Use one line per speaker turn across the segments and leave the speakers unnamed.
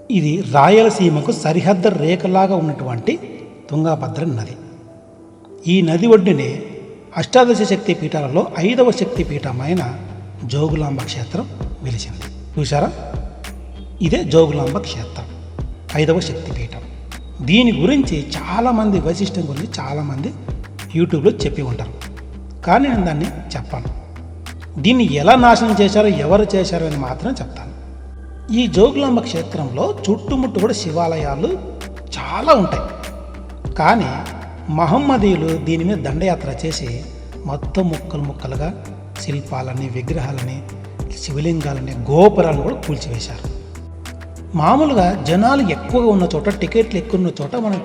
ఇది రాయలసీమకు సరిహద్దు రేఖలాగా ఉన్నటువంటి తుంగభద్ర నది. ఈ నది ఒడ్డునే అష్టాదశ శక్తి పీఠాలలో 5వ శక్తి పీఠమైన జోగులాంబ క్షేత్రం వెలిసింది. చూసారా, ఇదే జోగులాంబ క్షేత్రం 5వ శక్తి పీఠం. దీని గురించి చాలామంది వైశిష్టం గురించి చాలామంది యూట్యూబ్లో చెప్పి ఉంటారు, కానీ నేను దాన్ని చెప్పాను. దీన్ని ఎలా నాశనం చేశారో ఎవరు చేశారో అని మాత్రం చెప్తాను. ఈ జోగులాంబ క్షేత్రంలో చుట్టుముట్టు కూడా శివాలయాలు చాలా ఉంటాయి, కానీ మహమ్మదీయులు దీని మీద దండయాత్ర చేసి మొత్తం ముక్కలు ముక్కలుగా శిల్పాలని, విగ్రహాలని, శివలింగాలని, గోపురాలను కూడా కూల్చివేశారు. మామూలుగా జనాలు ఎక్కువగా ఉన్న చోట, టికెట్లు ఎక్కువ ఉన్న చోట మనం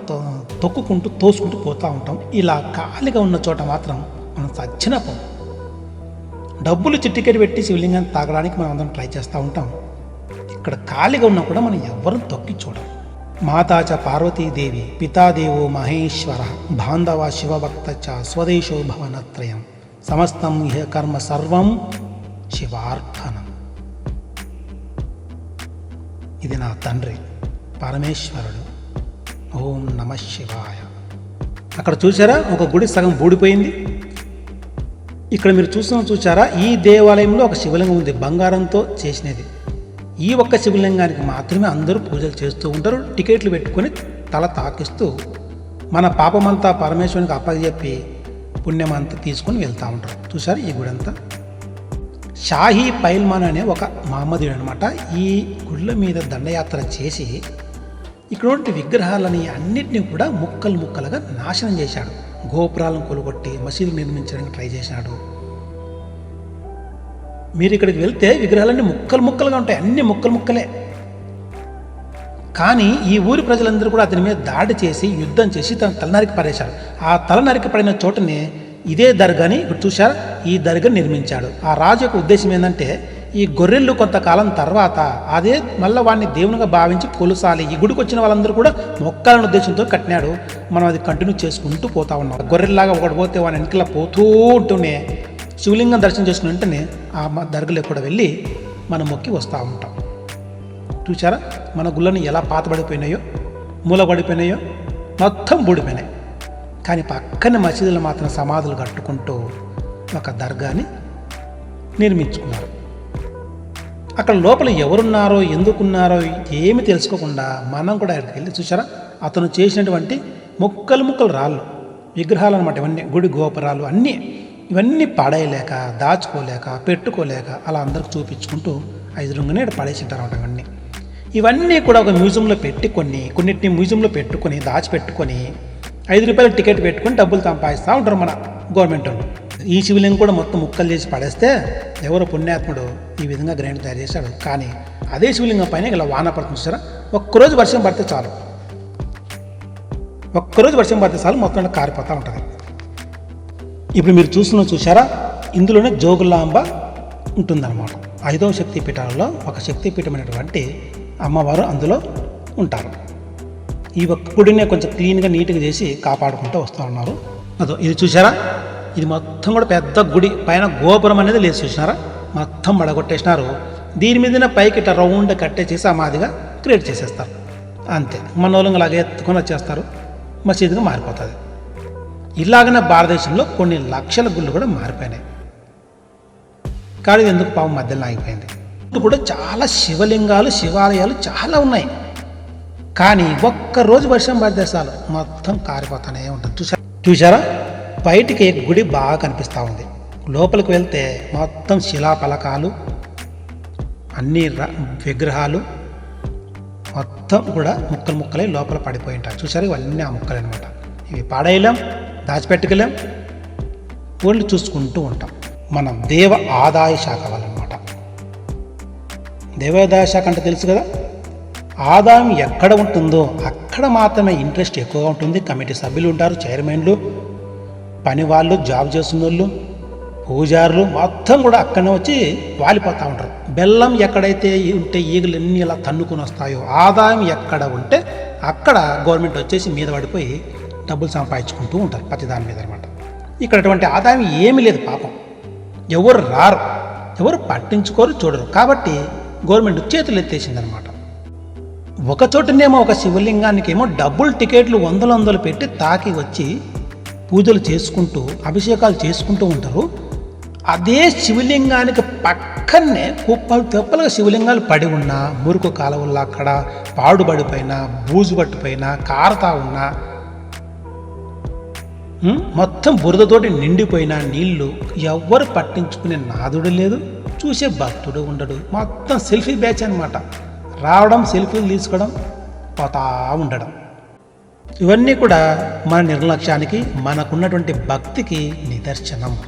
తొక్కుకుంటూ తోసుకుంటూ పోతూ ఉంటాం. ఇలా ఖాళీగా ఉన్న చోట మాత్రం మనం చచ్చిన పోం. డబ్బులు ఇచ్చి టికెట్ పెట్టి శివలింగాన్ని తాగడానికి మనం అందరం ట్రై చేస్తూ ఉంటాం. ఇక్కడ ఖాళీగా ఉన్నా కూడా మనం ఎవ్వరూ తొక్కి చూడం. మాతాచ పార్వతీదేవి, పితాదేవో మహేశ్వర, బాంధవ శివభక్త చ స్వదేశో భవనత్రయం, సమస్తం ఇహ కర్మ సర్వం శివార్పణం. ఇది నా తండ్రి పరమేశ్వరుడు. ఓం నమ శివాయ. అక్కడ చూసారా, ఒక గుడి సగం బూడిపోయింది. ఇక్కడ మీరు చూసారా, ఈ దేవాలయంలో ఒక శివలింగం ఉంది, బంగారంతో చేసినది. ఈ ఒక్క శివలింగానికి మాత్రమే అందరూ పూజలు చేస్తూ ఉంటారు. టికెట్లు పెట్టుకొని తల తాకిస్తూ మన పాపమంతా పరమేశ్వరునికి అప్పచెప్పి పుణ్యమంతా తీసుకొని వెళ్తూ ఉంటారు. చూసారు, ఈ గుడి అంతా. షాహీ పైల్మాన్ అనే ఒక మహమ్మదీయుడు అనమాట. ఈ గుళ్ళ మీద దండయాత్ర చేసి ఇక్కడ విగ్రహాలని అన్నిటినీ కూడా ముక్కలు ముక్కలుగా నాశనం చేశాడు. గోపురాలను కొలుగొట్టి మసీదులు నిర్మించడానికి ట్రై చేశాడు. మీరు ఇక్కడికి వెళ్తే విగ్రహాలన్నీ ముక్కలు ముక్కలుగా ఉంటాయి, అన్ని ముక్కలు ముక్కలే. కానీ ఈ ఊరి ప్రజలందరూ కూడా అతని మీద దాడి చేసి యుద్ధం చేసి తన తల నరికి పడేశాడు. ఆ తల నరికి పడిన చోటనే ఇదే దర్గాని ఇప్పుడు చూశారు, ఈ దర్గా నిర్మించాడు. ఆ రాజు యొక్క ఉద్దేశం ఏంటంటే, ఈ గొర్రెళ్ళు కొంతకాలం తర్వాత అదే మళ్ళీ వాడిని దేవునిగా భావించి కొలుసాలి. ఈ గుడికి వచ్చిన వాళ్ళందరూ కూడా మొక్కాలనే ఉద్దేశంతో కట్టినాడు. మనం అది కంటిన్యూ చేసుకుంటూ పోతా ఉన్నాం. గొర్రెల్లాగా ఒకటి పోతే వాడిని వెనకలా పోతూ ఉంటూనే శివలింగం దర్శనం చేసుకున్న వెంటనే ఆ దర్గాలో కూడా వెళ్ళి మనం మొక్కి వస్తూ ఉంటాం. చూసారా, మన గుళ్ళని ఎలా పాతబడిపోయినాయో, మూలబడిపోయినాయో, మొత్తం బూడిపోయినాయి. కానీ పక్కన మసీదులు మాత్రం సమాధులు కట్టుకుంటూ ఒక దర్గాని నిర్మించుకున్నారు. అక్కడ లోపల ఎవరున్నారో, ఎందుకున్నారో ఏమి తెలుసుకోకుండా మనం కూడా అక్కడికి వెళ్ళి చూసారా, అతను చేసినటువంటి ముక్కలు ముక్కలు రాళ్ళు విగ్రహాలు అనమాట. ఇవన్నీ గుడి గోపురాలు అన్నీ, ఇవన్నీ పడేయలేక, దాచుకోలేక, పెట్టుకోలేక అలా అందరికి చూపించుకుంటూ ఎదురుగానే పడేసి ఉంటారు ఇవన్నీ. ఇవన్నీ కూడా ఒక మ్యూజియంలో పెట్టి కొన్నిటిని మ్యూజియంలో పెట్టుకొని దాచిపెట్టుకొని 5 రూపాయల టికెట్ పెట్టుకొని డబ్బులు సంపాదిస్తూ ఉంటారు మన గవర్నమెంట్ వాళ్ళు. ఈ శివలింగం కూడా మొత్తం ముక్కలు చేసి పడేస్తే ఎవరో పుణ్యాత్ముడు ఈ విధంగా గ్రైండ్ తయారు చేశాడు. కానీ అదే శివలింగం పైన ఇలా వాన పడుతుంది చూసారా, ఒక్కరోజు వర్షం పడితే చాలు, ఒక్కరోజు వర్షం పడితే చాలు మొత్తం కారిపోతూ ఉంటుంది. ఇప్పుడు మీరు చూసారా, ఇందులోనే జోగులాంబ ఉంటుందన్నమాట. 5వ శక్తి పీఠాలలో ఒక శక్తిపీఠమైనటువంటి అమ్మవారు అందులో ఉంటారు. ఈ ఒక్క గుడినే కొంచెం క్లీన్గా నీట్గా చేసి కాపాడుకుంటూ వస్తూ ఉన్నారు. ఇది చూసారా, ఇది మొత్తం కూడా పెద్ద గుడి పైన గోపురం అనేది లేదు చూసినారా, మొత్తం మడగొట్టేసినారు. దీని మీదనే పైకి ఇట్లా రౌండ్ కట్టేసేసి సమాధిగా క్రియేట్ చేసేస్తారు. అంతే, మన వాళ్ళు అలాగే ఎత్తుకొని వచ్చేస్తారు, మసీదుగా మారిపోతుంది. ఇలాగనే భారతదేశంలో కొన్ని లక్షల గుళ్ళు కూడా మారిపోయినాయి. కానీ ఎందుకు పాపం మధ్యలో ఆగిపోయింది. ఇప్పుడు కూడా చాలా శివలింగాలు, శివాలయాలు చాలా ఉన్నాయి. కానీ ఒక్కరోజు వర్షం పడితే చాలు మొత్తం కారిపోతానే ఉంటుంది. చూసారా, బయటికి గుడి బాగా కనిపిస్తూ ఉంది, లోపలికి వెళ్తే మొత్తం శిలాఫలకాలు, అన్ని విగ్రహాలు మొత్తం కూడా ముక్కలు ముక్కలై లోపల పడిపోయి ఉంటాయి. చూసారు, ఇవన్నీ ఆ ముక్కలు అనమాట. ఇవి పాడేయలేం, దాచిపెట్టుకోలేం, ఓన్లీ చూసుకుంటూ ఉంటాం. మనం దేవ ఆదాయ శాఖ వాళ్ళనమాట. దేవాదాయ శాఖ అంటే తెలుసు కదా, ఆదాయం ఎక్కడ ఉంటుందో అక్కడ మాత్రమే ఇంట్రెస్ట్ ఎక్కువగా ఉంటుంది. కమిటీ సభ్యులు ఉంటారు, చైర్మన్లు, పని వాళ్ళు, జాబ్ చేస్తున్న వాళ్ళు, పూజారులు మొత్తం కూడా అక్కడనే వచ్చి వాలిపోతూ ఉంటారు. బెల్లం ఎక్కడైతే ఉంటే ఈగలు ఎన్ని ఇలా తన్నుకొని వస్తాయో, ఆదాయం ఎక్కడ ఉంటే అక్కడ గవర్నమెంట్ వచ్చేసి మీద పడిపోయి డబ్బులు సంపాదించుకుంటూ ఉంటారు ప్రతి దాని మీద అనమాట. ఇక్కడ అటువంటి ఆదాయం ఏమీ లేదు పాపం. ఎవరు రారు, ఎవరు పట్టించుకోరు, చూడరు. కాబట్టి గవర్నమెంట్ చేతులు ఎత్తేసిందనమాట. ఒక చోటనేమో ఒక శివలింగానికేమో డబ్బులు టికెట్లు వందలు పెట్టి తాకి వచ్చి పూజలు చేసుకుంటూ అభిషేకాలు చేసుకుంటూ ఉంటారు. అదే శివలింగానికి పక్కనే కుప్పలు తెప్పలుగా శివలింగాలు పడి ఉన్నా, మురుకు కాలువల్లో అక్కడ పాడుబడిపోయినా, బూజు పట్టిపోయినా, కారతా ఉన్నా, మొత్తం బురదతోటి నిండిపోయిన నీళ్లు ఎవ్వరు పట్టించుకునే నాదుడు లేదు, చూసే భక్తుడు ఉండడు. మొత్తం సెల్ఫీ బ్యాచ్ అనమాట. రావడం, సెల్ఫీలు తీసుకోవడం, పోతా ఉండడం. ఇవన్నీ కూడా మన నిర్లక్ష్యానికి, మనకున్నటువంటి భక్తికి నిదర్శనం.